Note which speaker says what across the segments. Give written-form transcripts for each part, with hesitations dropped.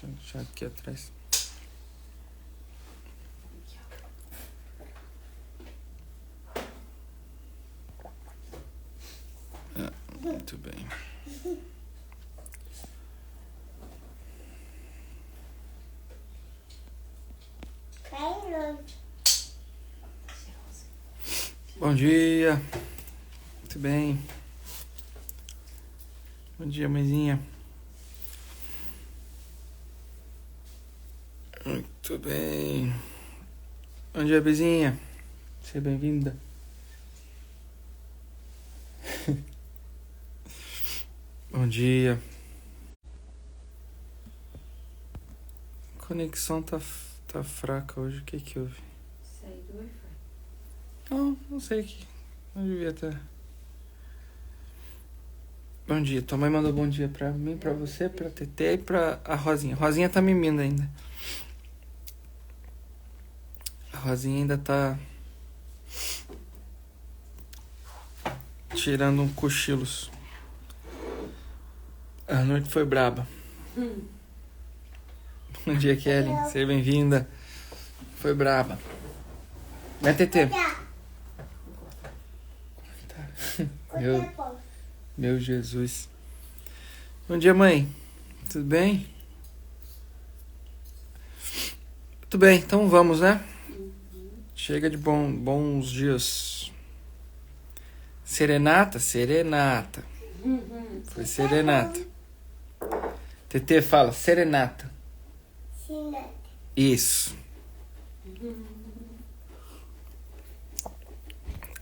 Speaker 1: deixar aqui atrás. Muito bem. Bom dia. Muito bem. Bom dia, mãezinha. Muito bem. Bom dia, Bezinha. Seja bem-vinda. Bom dia. A conexão tá fraca hoje. O que houve?
Speaker 2: Saí do Wi-Fi.
Speaker 1: Não sei que. Não devia estar. Bom dia. Tua mãe mandou bom dia pra mim, pra você, pra Tetê e pra a Rosinha. A Rosinha tá mimindo ainda. A Rosinha ainda tá tirando um cochilos. A noite foi braba. Bom dia, Kelly. Seja bem-vinda. Foi braba. Né, Tetê? Meu Jesus. Bom dia, mãe. Tudo bem? Tudo bem, então vamos, né? Chega de bons dias. Serenata? Foi serenata. Tetê fala, serenata. Isso.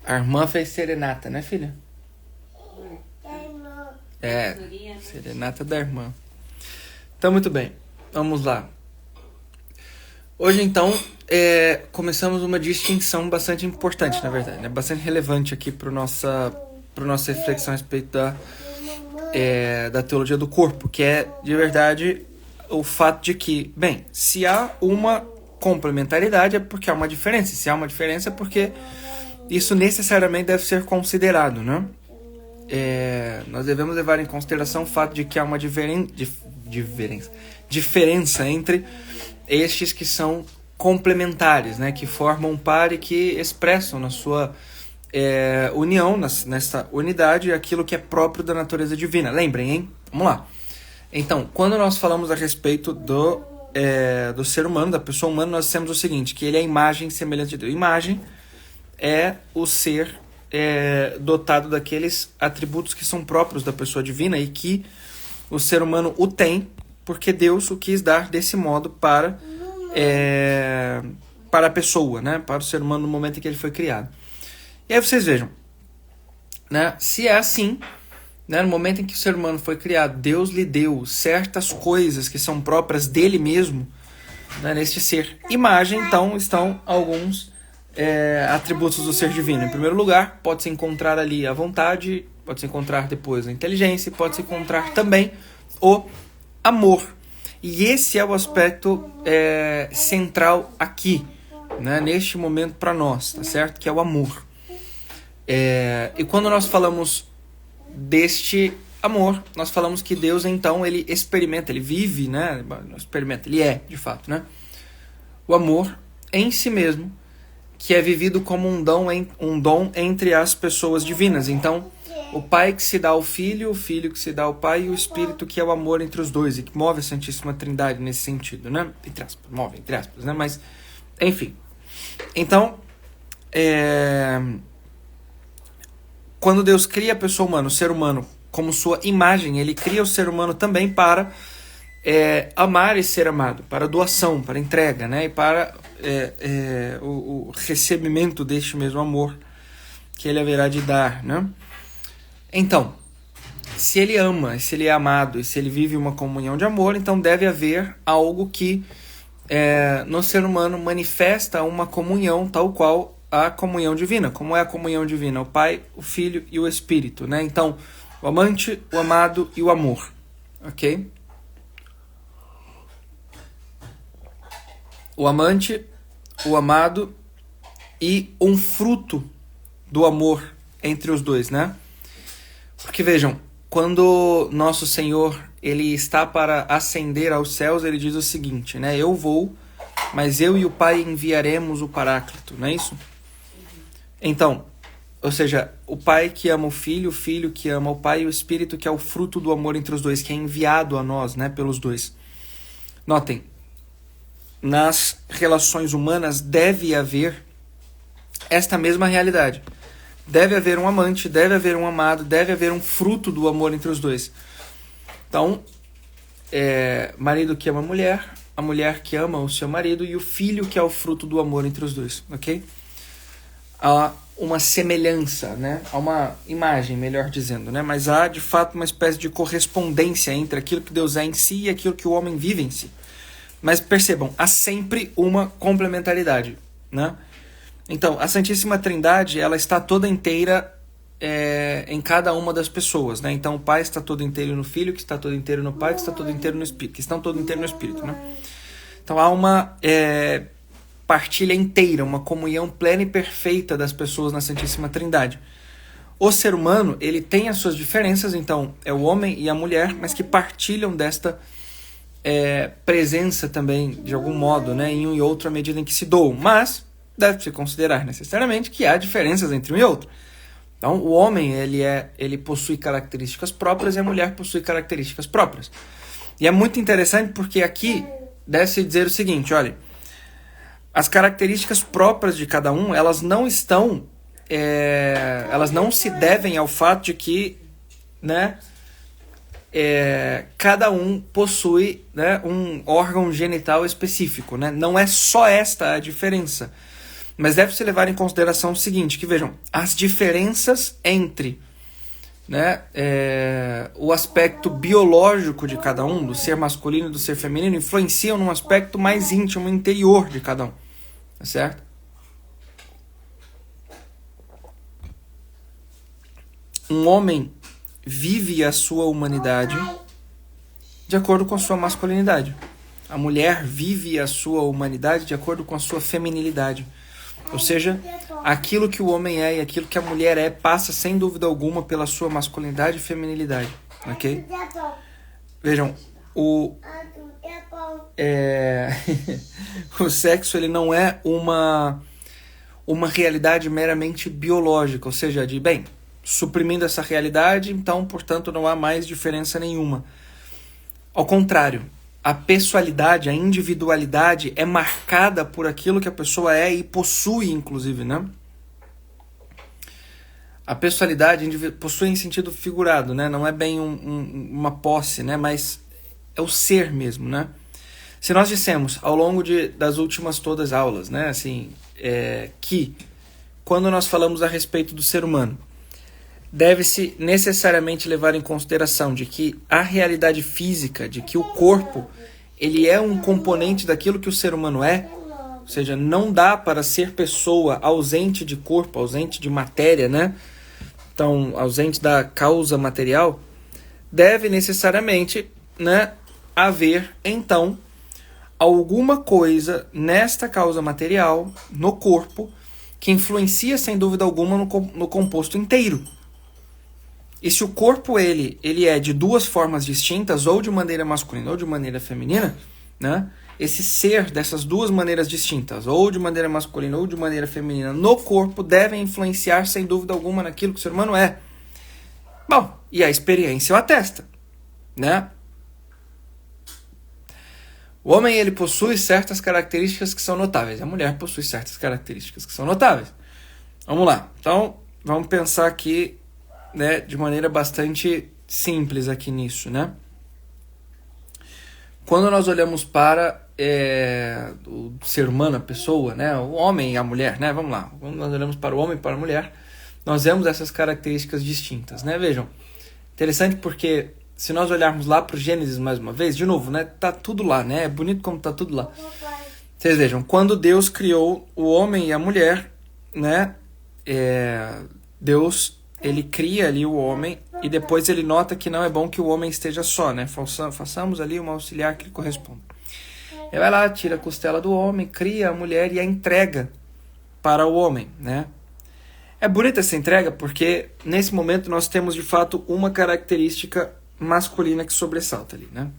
Speaker 1: A irmã fez serenata, né, filha? É, serenata da irmã. Então, muito bem. Vamos lá. Hoje, então, começamos uma distinção bastante importante, na verdade, né? Bastante relevante aqui para nossa reflexão a respeito da teologia do corpo, que é, de verdade, o fato de que, bem, se há uma complementaridade é porque há uma diferença. Se há uma diferença é porque isso necessariamente deve ser considerado, né? Nós devemos levar em consideração o fato de que há uma diferença entre estes que são complementares, né? Que formam um par e que expressam na sua união, nessa unidade, aquilo que é próprio da natureza divina. Lembrem, hein? Vamos lá. Então, quando nós falamos a respeito do ser humano, da pessoa humana, nós temos o seguinte, que ele é a imagem e semelhança de Deus. Imagem é o ser dotado daqueles atributos que são próprios da pessoa divina e que o ser humano o tem, porque Deus o quis dar desse modo para a pessoa, né? Para o ser humano no momento em que ele foi criado. E aí vocês vejam, né? Se é assim, né? No momento em que o ser humano foi criado, Deus lhe deu certas coisas que são próprias dele mesmo, né? Neste ser. Imagem, então, estão alguns atributos do ser divino. Em primeiro lugar, pode-se encontrar ali a vontade, pode-se encontrar depois a inteligência, pode-se encontrar também o amor. E esse é o aspecto central aqui, né, neste momento para nós, tá certo? Que é o amor. E quando nós falamos deste amor, nós falamos que Deus, então, ele experimenta, ele vive, né? Não experimenta, ele é, de fato, né? O amor em si mesmo, que é vivido como um dom entre as pessoas divinas. Então, o Pai que se dá ao Filho, o Filho que se dá ao Pai e o Espírito que é o amor entre os dois e que move a Santíssima Trindade nesse sentido, né? Entre aspas, né? Mas, enfim. Então, quando Deus cria a pessoa humana, o ser humano, como sua imagem, ele cria o ser humano também para amar e ser amado, para doação, para entrega, né? E para o recebimento deste mesmo amor que ele haverá de dar, né? Então, se ele ama, se ele é amado e se ele vive uma comunhão de amor, então deve haver algo que no ser humano manifesta uma comunhão tal qual a comunhão divina. Como é a comunhão divina? O Pai, o Filho e o Espírito, né? Então, o amante, o amado e o amor, ok? O amante, o amado e um fruto do amor entre os dois, né? Porque vejam, quando nosso Senhor, ele está para ascender aos céus, ele diz o seguinte, né? Eu vou, mas eu e o Pai enviaremos o Paráclito, não é isso? Então, ou seja, o Pai que ama o Filho que ama o Pai e o Espírito que é o fruto do amor entre os dois, que é enviado a nós, né, pelos dois. Notem, nas relações humanas deve haver esta mesma realidade. Deve haver um amante, deve haver um amado, deve haver um fruto do amor entre os dois. Então, marido que ama a mulher que ama o seu marido e o filho que é o fruto do amor entre os dois, ok? Há uma semelhança, né? Há uma imagem, melhor dizendo, né? Mas há, de fato, uma espécie de correspondência entre aquilo que Deus é em si e aquilo que o homem vive em si. Mas percebam, há sempre uma complementaridade, né? Então, a Santíssima Trindade, ela está toda inteira em cada uma das pessoas, né? Então, o Pai está todo inteiro no Filho, que está todo inteiro no Pai, que está todo inteiro no Espírito, que estão todo inteiro no Espírito, né? Então, há uma partilha inteira, uma comunhão plena e perfeita das pessoas na Santíssima Trindade. O ser humano, ele tem as suas diferenças, então, é o homem e a mulher, mas que partilham desta presença também, de algum modo, né? Em um e outro à medida em que se doam, mas deve-se considerar necessariamente que há diferenças entre um e outro. Então, o homem ele possui características próprias e a mulher possui características próprias. E é muito interessante porque aqui deve-se dizer o seguinte, olha, as características próprias de cada um, elas não estão, elas não se devem ao fato de que, né, cada um possui, né, um órgão genital específico, né? Não é só esta a diferença. Mas deve-se levar em consideração o seguinte, que vejam, as diferenças entre, né, o aspecto biológico de cada um, do ser masculino e do ser feminino, influenciam num aspecto mais íntimo, interior de cada um, tá certo? Um homem vive a sua humanidade de acordo com a sua masculinidade. A mulher vive a sua humanidade de acordo com a sua feminilidade. Ou seja, aquilo que o homem é e aquilo que a mulher é passa sem dúvida alguma pela sua masculinidade e feminilidade, ok? Vejam, o sexo ele não é uma realidade meramente biológica, ou seja, suprimindo essa realidade, então, portanto, não há mais diferença nenhuma. Ao contrário, a pessoalidade, a individualidade é marcada por aquilo que a pessoa é e possui, inclusive, né? A pessoalidade possui em sentido figurado, né? Não é bem uma posse, né? Mas é o ser mesmo, né? Se nós dissemos ao longo das últimas todas aulas, né? Assim, que quando nós falamos a respeito do ser humano, deve-se necessariamente levar em consideração de que a realidade física, de que o corpo, ele é um componente daquilo que o ser humano é, ou seja, não dá para ser pessoa ausente de corpo, ausente de matéria, né? Então, ausente da causa material, deve necessariamente, né, haver, então, alguma coisa nesta causa material, no corpo, que influencia, sem dúvida alguma, no composto inteiro. E se o corpo ele é de duas formas distintas, ou de maneira masculina ou de maneira feminina, né? Esse ser dessas duas maneiras distintas, ou de maneira masculina ou de maneira feminina, no corpo, devem influenciar sem dúvida alguma naquilo que o ser humano é. Bom, e a experiência o atesta, né? O homem ele possui certas características que são notáveis, a mulher possui certas características que são notáveis. Vamos lá, então vamos pensar aqui, né, de maneira bastante simples aqui nisso, né? Quando nós olhamos para o ser humano, a pessoa, né, o homem e a mulher, né? Vamos lá. Quando nós olhamos para o homem e para a mulher, nós vemos essas características distintas, né? Vejam, interessante porque se nós olharmos lá para o Gênesis mais uma vez, de novo, né? Tá tudo lá, né? É bonito como tá tudo lá. Vocês vejam, quando Deus criou o homem e a mulher, né? Deus ele cria ali o homem e depois ele nota que não é bom que o homem esteja só, né? Façamos ali uma auxiliar que lhe corresponda. Ele vai lá, tira a costela do homem, cria a mulher e a entrega para o homem, né? É bonita essa entrega porque nesse momento nós temos de fato uma característica masculina que sobressalta ali, né?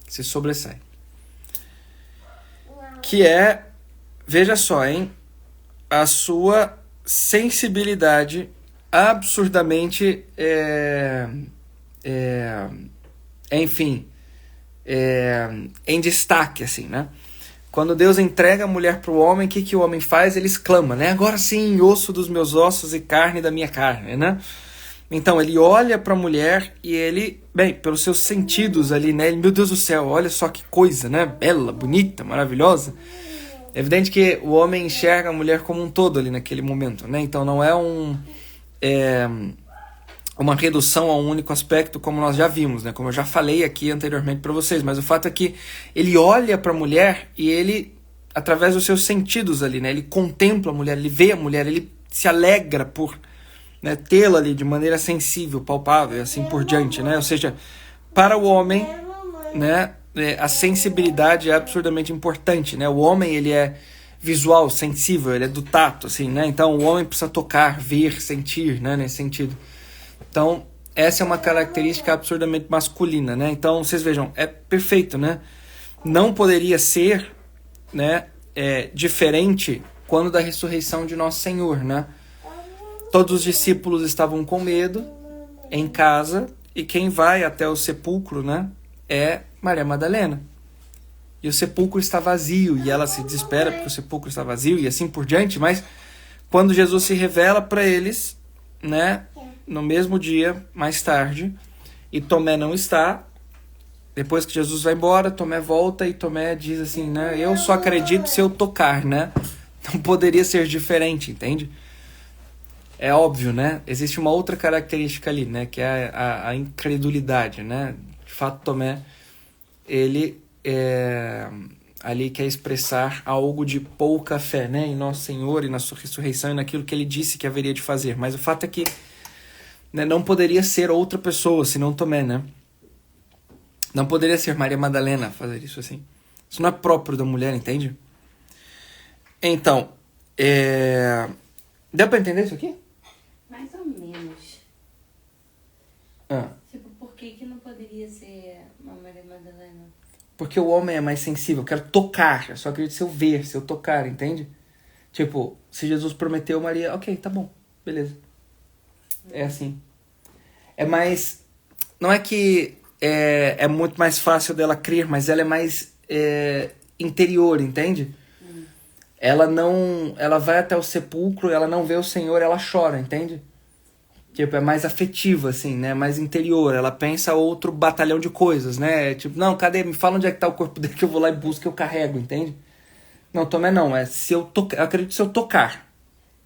Speaker 1: Que se sobressai. Que é, veja só, hein? A sua sensibilidade absurdamente, enfim, em destaque, assim, né? Quando Deus entrega a mulher para o homem, o que o homem faz? Ele exclama, né? Agora sim, osso dos meus ossos e carne da minha carne, né? Então, ele olha para a mulher e ele, bem, pelos seus sentidos ali, né? Ele, meu Deus do céu, olha só que coisa, né? Bela, bonita, maravilhosa. É evidente que o homem enxerga a mulher como um todo ali naquele momento, né? Então, não é uma redução a um único aspecto, como nós já vimos, né? Como eu já falei aqui anteriormente para vocês, mas o fato é que ele olha para a mulher e ele, através dos seus sentidos ali, né? Ele contempla a mulher, ele vê a mulher, ele se alegra por, né, tê-la ali de maneira sensível, palpável e assim por diante, né? Ou seja, para o homem, né, a sensibilidade é absurdamente importante, né? O homem, ele é visual, sensível, ele é do tato, assim, né? Então, o homem precisa tocar, ver, sentir, né? Nesse sentido. Então, essa é uma característica absurdamente masculina, né? Então, vocês vejam, é perfeito, né? Não poderia ser, né, diferente quando da ressurreição de Nosso Senhor, né? Todos os discípulos estavam com medo em casa e quem vai até o sepulcro, né, é Maria Madalena. E o sepulcro está vazio e ela se desespera porque o sepulcro está vazio e assim por diante, mas quando Jesus se revela para eles, né, no mesmo dia, mais tarde, e Tomé não está, depois que Jesus vai embora, Tomé volta e Tomé diz assim, né, eu só acredito se eu tocar, né? Não poderia ser diferente, entende? É óbvio, né? Existe uma outra característica ali, né, que é a incredulidade, né? De fato, Tomé, ele ali quer expressar algo de pouca fé, né, em Nosso Senhor e na sua ressurreição e naquilo que ele disse que haveria de fazer. Mas o fato é que, né, não poderia ser outra pessoa senão Tomé, né? Não poderia ser Maria Madalena fazer isso assim. Isso não é próprio da mulher, entende? Então, deu pra entender isso aqui?
Speaker 2: Mais ou menos. Tipo, por que não poderia ser uma Maria Madalena?
Speaker 1: Porque o homem é mais sensível, eu quero tocar, eu só acredito se eu ver, se eu tocar, entende? Tipo, se Jesus prometeu Maria, ok, tá bom, beleza. É assim. É mais... Não é que é muito mais fácil dela crer, mas ela é mais interior, entende? Ela vai até o sepulcro, ela não vê o Senhor, ela chora, entende? Tipo, é mais afetiva, assim, né? Mais interior. Ela pensa outro batalhão de coisas, né? Tipo, não, cadê? Me fala onde é que tá o corpo dele que eu vou lá e busco, eu carrego, entende? Não, Tomé não. É se eu tocar. Eu acredito se eu tocar.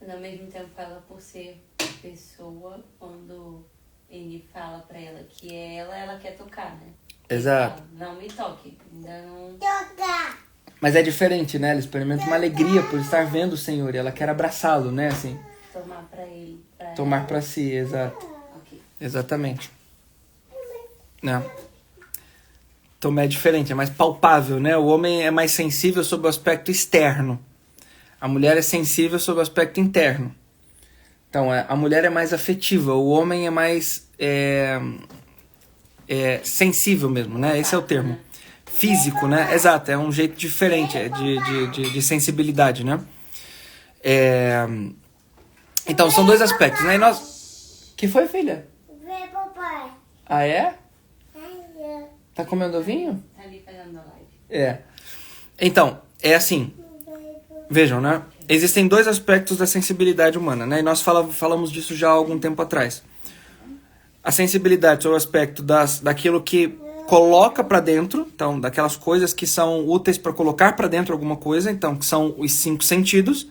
Speaker 2: Mas ao mesmo tempo, ela, por ser pessoa, quando ele fala pra ela que é ela quer tocar, né?
Speaker 1: Exato.
Speaker 2: Fala, não me toque. Ainda não...
Speaker 3: Toca!
Speaker 1: Mas é diferente, né? Ela experimenta uma alegria por estar vendo o Senhor e ela quer abraçá-lo, né? Assim,
Speaker 2: Tomar pra ele.
Speaker 1: tomar pra si, exato.
Speaker 2: Ok.
Speaker 1: Exatamente. Né? Tomé é diferente, é mais palpável, né? O homem é mais sensível sobre o aspecto externo. A mulher é sensível sobre o aspecto interno. Então, a mulher é mais afetiva, o homem é mais sensível mesmo, né? Esse é o termo. Físico, né? Exato, é um jeito diferente de sensibilidade, né? Então, são dois aspectos, né? E nós... Que foi, filha?
Speaker 3: Vê, papai.
Speaker 1: Ah, é?
Speaker 3: Ai,
Speaker 1: Tá comendo vinho?
Speaker 2: Tá ali fazendo a live.
Speaker 1: Então, é assim. Vejam, né? Existem dois aspectos da sensibilidade humana, né? E nós falamos disso já há algum tempo atrás. A sensibilidade sobre o aspecto daquilo que coloca para dentro, então, daquelas coisas que são úteis para colocar para dentro alguma coisa, então, que são os 5 sentidos.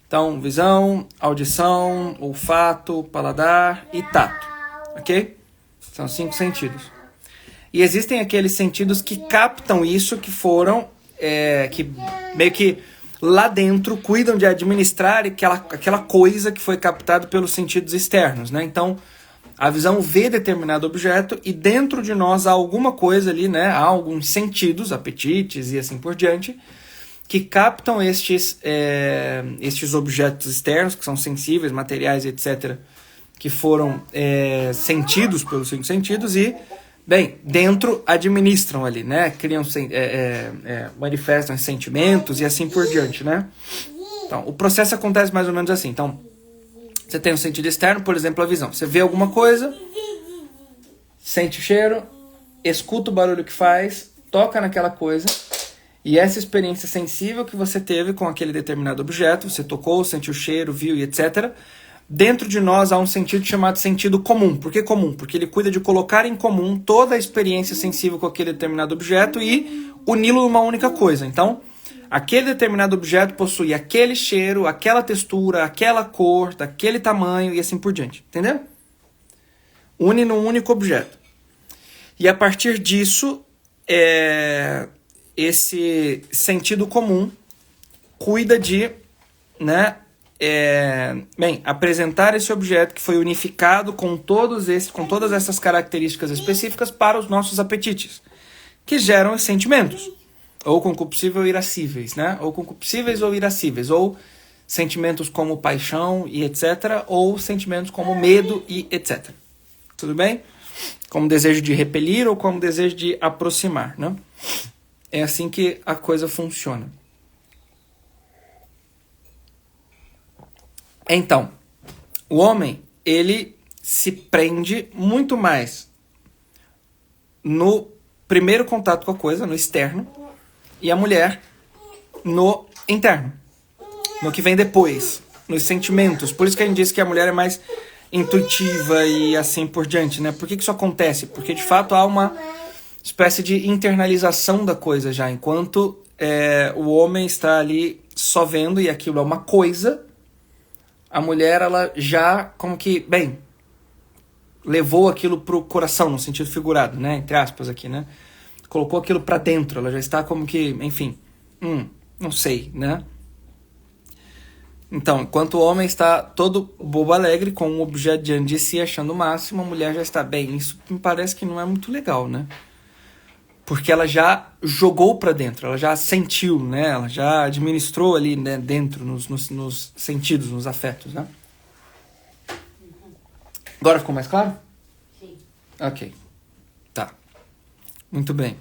Speaker 1: Então, visão, audição, olfato, paladar e tato. Ok? São 5 sentidos. E existem aqueles sentidos que captam isso, que foram, que meio que lá dentro cuidam de administrar aquela coisa que foi captada pelos sentidos externos, né? Então, a visão vê determinado objeto e dentro de nós há alguma coisa ali, né? Há alguns sentidos, apetites e assim por diante, que captam estes objetos externos, que são sensíveis, materiais, etc., que foram sentidos pelos 5 sentidos e Bem, dentro administram ali, né? Criam, manifestam sentimentos e assim por diante, né? Então, o processo acontece mais ou menos assim. Então, você tem um sentido externo, por exemplo, a visão. Você vê alguma coisa, sente o cheiro, escuta o barulho que faz, toca naquela coisa, e essa experiência sensível que você teve com aquele determinado objeto, você tocou, sentiu o cheiro, viu e etc., dentro de nós há um sentido chamado sentido comum. Por que comum? Porque ele cuida de colocar em comum toda a experiência sensível com aquele determinado objeto e uni-lo numa única coisa. Então, aquele determinado objeto possui aquele cheiro, aquela textura, aquela cor, daquele tamanho e assim por diante. Entendeu? Une num único objeto. E a partir disso, esse sentido comum cuida de, né, apresentar esse objeto que foi unificado com todas essas características específicas para os nossos apetites, que geram os sentimentos, ou concupiscíveis ou irascíveis, né? Ou concupiscíveis ou irascíveis, ou sentimentos como paixão e etc., ou sentimentos como medo e etc. Tudo bem? Como desejo de repelir ou como desejo de aproximar, né? É assim que a coisa funciona. Então, o homem, ele se prende muito mais no primeiro contato com a coisa, no externo, e a mulher no interno, no que vem depois, nos sentimentos. Por isso que a gente diz que a mulher é mais intuitiva e assim por diante, né? Por que isso acontece? Porque, de fato, há uma espécie de internalização da coisa já, enquanto o homem está ali só vendo, e aquilo é uma coisa. A mulher, ela já, como que, levou aquilo pro coração, no sentido figurado, né? Entre aspas aqui, né? Colocou aquilo pra dentro, ela já está como que, enfim, não sei, né? Então, enquanto o homem está todo bobo alegre, com um objeto diante de si, achando o máximo, a mulher já está, isso me parece que não é muito legal, né? Porque ela já jogou pra dentro, ela já sentiu, né? Ela já administrou ali, né, dentro, nos sentidos, nos afetos, né? Agora ficou mais claro?
Speaker 2: Sim.
Speaker 1: Ok. Tá. Muito bem.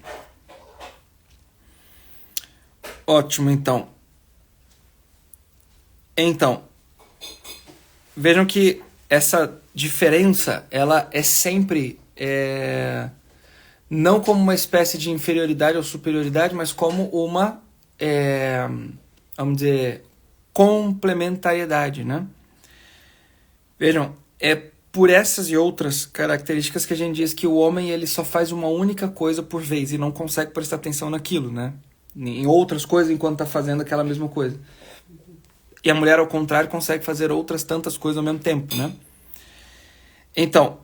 Speaker 1: Ótimo, então. Então, vejam que essa diferença, ela é sempre... não como uma espécie de inferioridade ou superioridade, mas como uma, vamos dizer, complementariedade, né? Vejam, é por essas e outras características que a gente diz que o homem ele só faz uma única coisa por vez e não consegue prestar atenção naquilo, né? Em outras coisas enquanto está fazendo aquela mesma coisa. E a mulher, ao contrário, consegue fazer outras tantas coisas ao mesmo tempo, né? Então,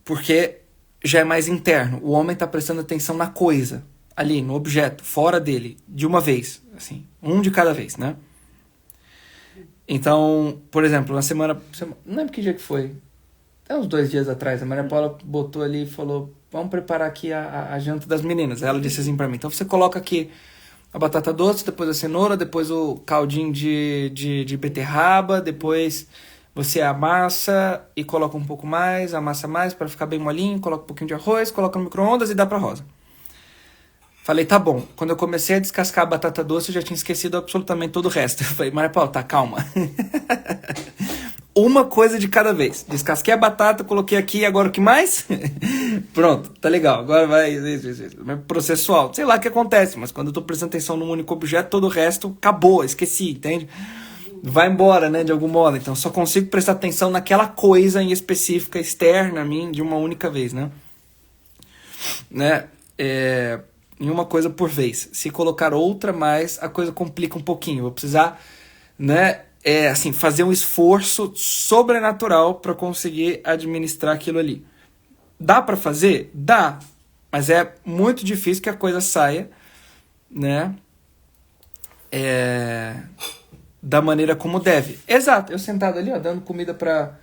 Speaker 1: porque já é mais interno. O homem está prestando atenção na coisa, ali, no objeto, fora dele, de uma vez, assim, um de cada vez, né? Então, por exemplo, na semana não lembro que dia que foi, até uns 2 dias atrás, a Maria Paula botou ali e falou, vamos preparar aqui a janta das meninas. Ela disse assim pra mim, então você coloca aqui a batata doce, depois a cenoura, depois o caldinho de beterraba, depois você amassa e coloca um pouco mais, amassa mais para ficar bem molinho, coloca um pouquinho de arroz, coloca no micro-ondas e dá pra Rosa. Falei, tá bom. Quando eu comecei a descascar a batata doce, eu já tinha esquecido absolutamente todo o resto. Eu falei, Maria Paula, tá, calma. Uma coisa de cada vez. Descasquei a batata, coloquei aqui, agora o que mais? Pronto, tá legal. Agora vai processual. Sei lá o que acontece, mas quando eu tô prestando atenção num único objeto, todo o resto acabou, esqueci, entende? Vai embora, né, de algum modo. Então, só consigo prestar atenção naquela coisa em específica, externa a mim, de uma única vez, né? Em uma coisa por vez. Se colocar outra mais, a coisa complica um pouquinho. Vou precisar, né, fazer um esforço sobrenatural para conseguir administrar aquilo ali. Dá para fazer? Dá. Mas é muito difícil que a coisa saia, né, da maneira como deve. Exato, eu sentado ali, ó, dando comida pra...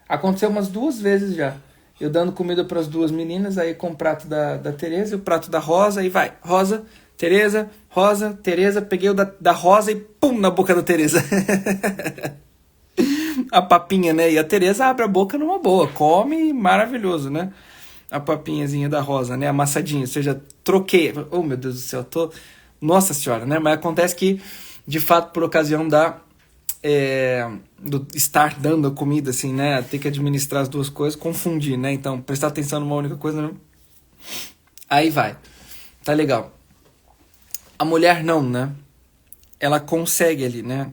Speaker 1: Aconteceu umas 2 vezes já. Eu dando comida para as 2 meninas, aí com o prato da Tereza e o prato da Rosa, e vai. Rosa, Tereza, peguei o da Rosa e pum, na boca da Tereza. A papinha, né? E a Tereza abre a boca numa boa, come, maravilhoso, né? a papinhazinha da rosa, né? Amassadinha, ou seja, troquei. Oh, meu Deus do céu, Nossa Senhora, né? Mas acontece que, de fato, por ocasião do estar dando a comida, assim, né? Ter que administrar as duas coisas, confundir, né? Então, prestar atenção numa única coisa, né? Aí vai. Tá legal. A mulher não, né? Ela consegue ali, né?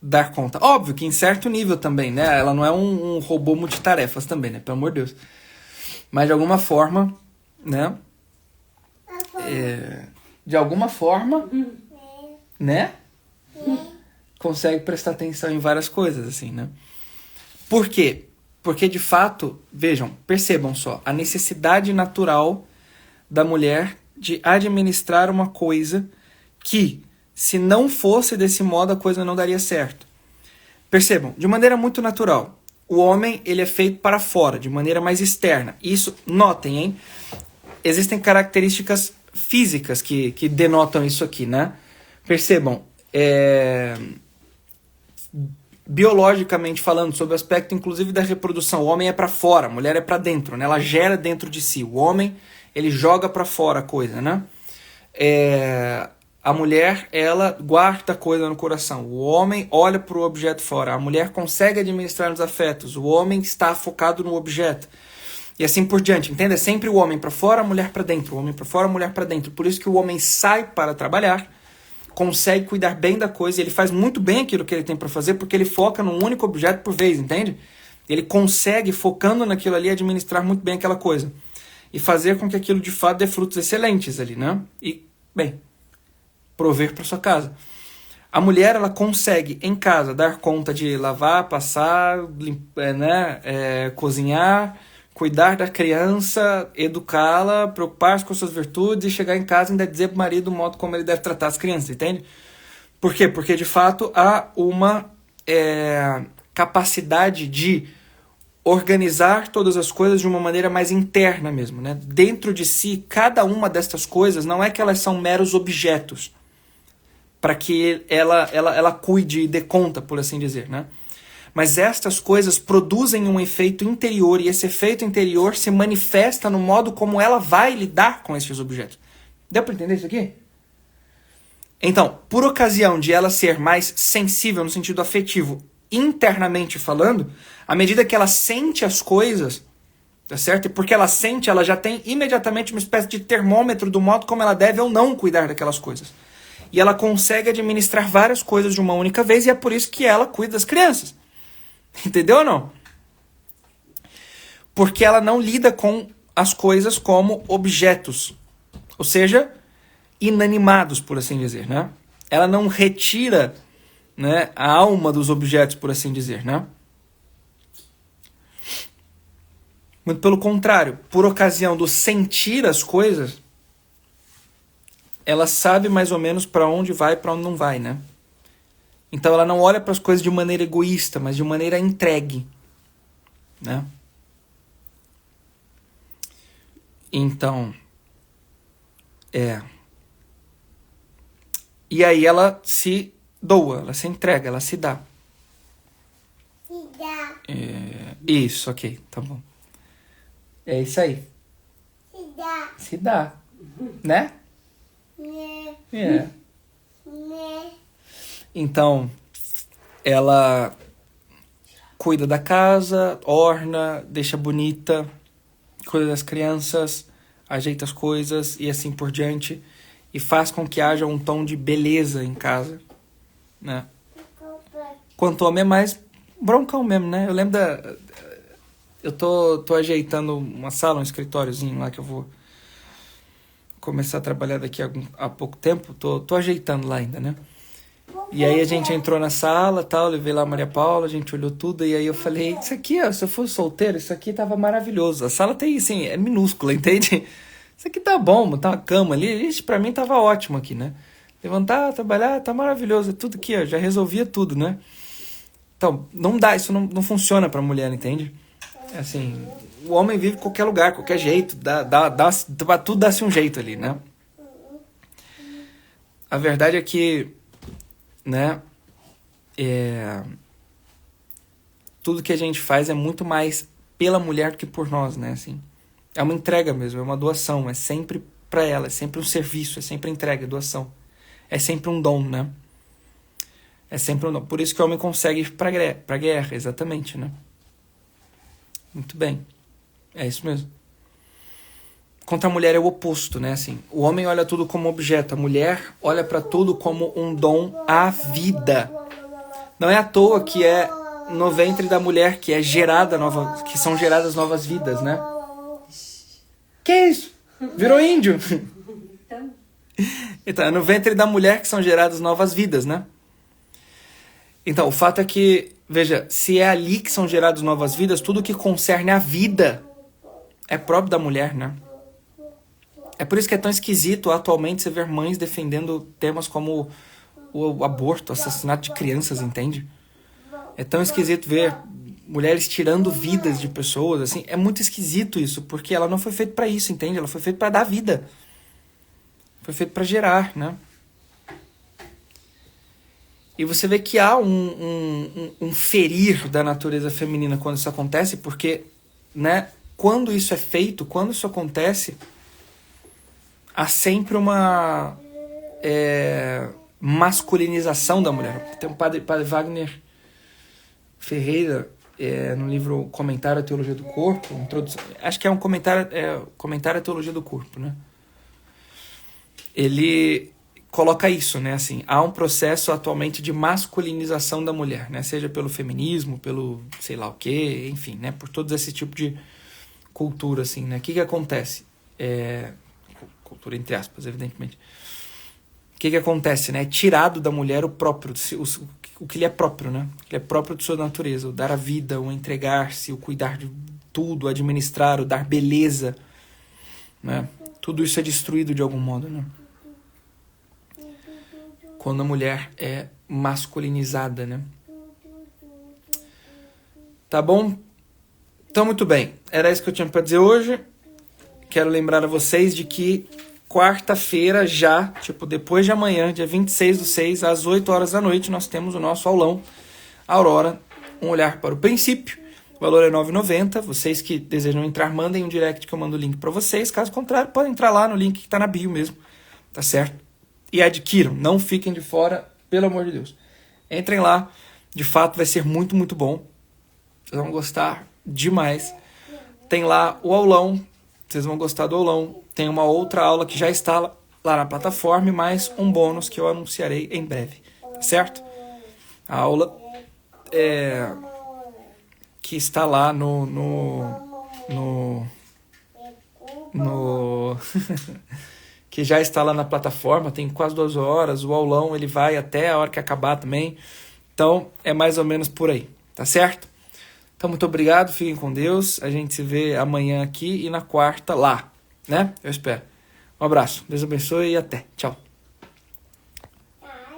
Speaker 1: Dar conta. Óbvio que em certo nível também, né? Ela não é um robô multitarefas também, né? Pelo amor de Deus. Mas de alguma forma, né? De alguma forma, né? Consegue prestar atenção em várias coisas, assim, né? Por quê? Porque, de fato, vejam, percebam só, a necessidade natural da mulher de administrar uma coisa que, se não fosse desse modo, a coisa não daria certo. Percebam, de maneira muito natural, o homem ele é feito para fora, de maneira mais externa. Isso, notem, hein? Existem características físicas que denotam isso aqui, né? Percebam, biologicamente falando, sobre o aspecto inclusive da reprodução, o homem é para fora, a mulher é para dentro, né? Ela gera dentro de si. O homem, ele joga para fora a coisa, né? A mulher, ela guarda a coisa no coração. O homem olha para o objeto fora. A mulher consegue administrar os afetos. O homem está focado no objeto. E assim por diante, entende? É sempre o homem para fora, a mulher para dentro. O homem para fora, a mulher para dentro. Por isso que o homem sai para trabalhar, consegue cuidar bem da coisa, e ele faz muito bem aquilo que ele tem para fazer, porque ele foca num único objeto por vez, entende? Ele consegue, focando naquilo ali, administrar muito bem aquela coisa. E fazer com que aquilo de fato dê frutos excelentes ali, né? E, bem, prover para sua casa. A mulher, ela consegue, em casa, dar conta de lavar, passar, cozinhar, cuidar da criança, educá-la, preocupar-se com suas virtudes e chegar em casa e ainda dizer pro marido o modo como ele deve tratar as crianças, entende? Por quê? Porque, de fato, há uma capacidade de organizar todas as coisas de uma maneira mais interna mesmo, né? Dentro de si, cada uma destas coisas, não é que elas são meros objetos para que ela cuide e dê conta, por assim dizer, né? Mas estas coisas produzem um efeito interior, e esse efeito interior se manifesta no modo como ela vai lidar com esses objetos. Deu para entender isso aqui? Então, por ocasião de ela ser mais sensível no sentido afetivo, internamente falando, à medida que ela sente as coisas, tá certo? E porque ela sente, ela já tem imediatamente uma espécie de termômetro do modo como ela deve ou não cuidar daquelas coisas. E ela consegue administrar várias coisas de uma única vez, e é por isso que ela cuida das crianças. Entendeu ou não? Porque ela não lida com as coisas como objetos, ou seja, inanimados, por assim dizer, né? Ela não retira, né, a alma dos objetos, por assim dizer, né? Muito pelo contrário, por ocasião do sentir as coisas, ela sabe mais ou menos para onde vai e para onde não vai, né? Então ela não olha para as coisas de maneira egoísta, mas de maneira entregue, né? Então, e aí ela se doa, ela se entrega, ela se dá.
Speaker 3: Se dá.
Speaker 1: Isso, ok, tá bom. É isso aí.
Speaker 3: Se dá.
Speaker 1: Se dá, né?
Speaker 3: Né. Né.
Speaker 1: Então, ela cuida da casa, orna, deixa bonita, cuida das crianças, ajeita as coisas e assim por diante, e faz com que haja um tom de beleza em casa, né? Quanto homem é mais broncão mesmo, né? Eu lembro eu tô ajeitando uma sala, um escritóriozinho lá que eu vou começar a trabalhar daqui a pouco tempo, tô ajeitando lá ainda, né? E aí a gente entrou na sala, tal, levei lá a Maria Paula, a gente olhou tudo, e aí eu falei, isso aqui, ó, se eu fosse solteiro, isso aqui tava maravilhoso. A sala tem, assim, é minúscula, entende? Isso aqui tá bom, tá uma cama ali, isso pra mim tava ótimo aqui, né? Levantar, trabalhar, tá maravilhoso, é tudo aqui, ó, já resolvia tudo, né? Então, não dá, isso não funciona pra mulher, entende? Assim, o homem vive em qualquer lugar, qualquer jeito, tudo dá-se um jeito ali, né? A verdade é que, né, tudo que a gente faz é muito mais pela mulher do que por nós, né, assim. É uma entrega mesmo, é uma doação, é sempre para ela, é sempre um serviço, é sempre entrega, doação. É sempre um dom, né? É sempre um dom. Por isso que o homem consegue ir para a guerra, exatamente, né? Muito bem. É isso mesmo. Contra a mulher é o oposto, né? Assim, o homem olha tudo como objeto, a mulher olha para tudo como um dom à vida. Não é à toa que é no ventre da mulher que é gerada que são geradas novas vidas, né? Que isso? Virou índio? Então, é no ventre da mulher que são geradas novas vidas, né? Então, o fato é que, veja, se é ali que são geradas novas vidas, tudo que concerne a vida é próprio da mulher, né? É por isso que é tão esquisito atualmente você ver mães defendendo temas como o aborto, o assassinato de crianças, entende? É tão esquisito ver mulheres tirando vidas de pessoas, assim. É muito esquisito isso, porque ela não foi feita para isso, entende? Ela foi feita para dar vida. Foi feita para gerar, né? E você vê que há um ferir da natureza feminina quando isso acontece, porque, né, quando isso é feito, quando isso acontece, há sempre uma masculinização da mulher. Tem um padre Wagner Ferreira, no livro Comentário à Teologia do Corpo, acho que é um comentário à Teologia do Corpo, né? Ele coloca isso, né? Assim, há um processo atualmente de masculinização da mulher, né? Seja pelo feminismo, pelo sei lá o quê, enfim, né? Por todo esse tipo de cultura, assim, né? O que acontece? Cultura entre aspas, evidentemente. O que acontece, né? É tirado da mulher o próprio, o que lhe é próprio, né? O que é próprio de sua natureza, o dar a vida, o entregar-se, o cuidar de tudo, o administrar, o dar beleza, né? Tudo isso é destruído de algum modo, né? Quando a mulher é masculinizada, né? Tá bom? Então, muito bem. Era isso que eu tinha para dizer hoje. Quero lembrar a vocês de que quarta-feira já, depois de amanhã, dia 26/6, às 8 horas da noite, nós temos o nosso aulão Aurora, um olhar para o princípio. O valor é R$ 9,90. Vocês que desejam entrar, mandem um direct que eu mando o link para vocês. Caso contrário, podem entrar lá no link que está na bio mesmo. Tá certo? E adquiram. Não fiquem de fora, pelo amor de Deus. Entrem lá. De fato, vai ser muito, muito bom. Vocês vão gostar demais. Tem lá o aulão. Vocês vão gostar do aulão. Tem uma outra aula que já está lá na plataforma, mais um bônus que eu anunciarei em breve. Tá certo? A aula que está lá que já está lá na plataforma, tem quase 2 horas, o aulão ele vai até a hora que acabar também, então é mais ou menos por aí, tá certo? Então muito obrigado, fiquem com Deus, a gente se vê amanhã aqui e na quarta lá, né? Eu espero. Um abraço, Deus abençoe e até, tchau.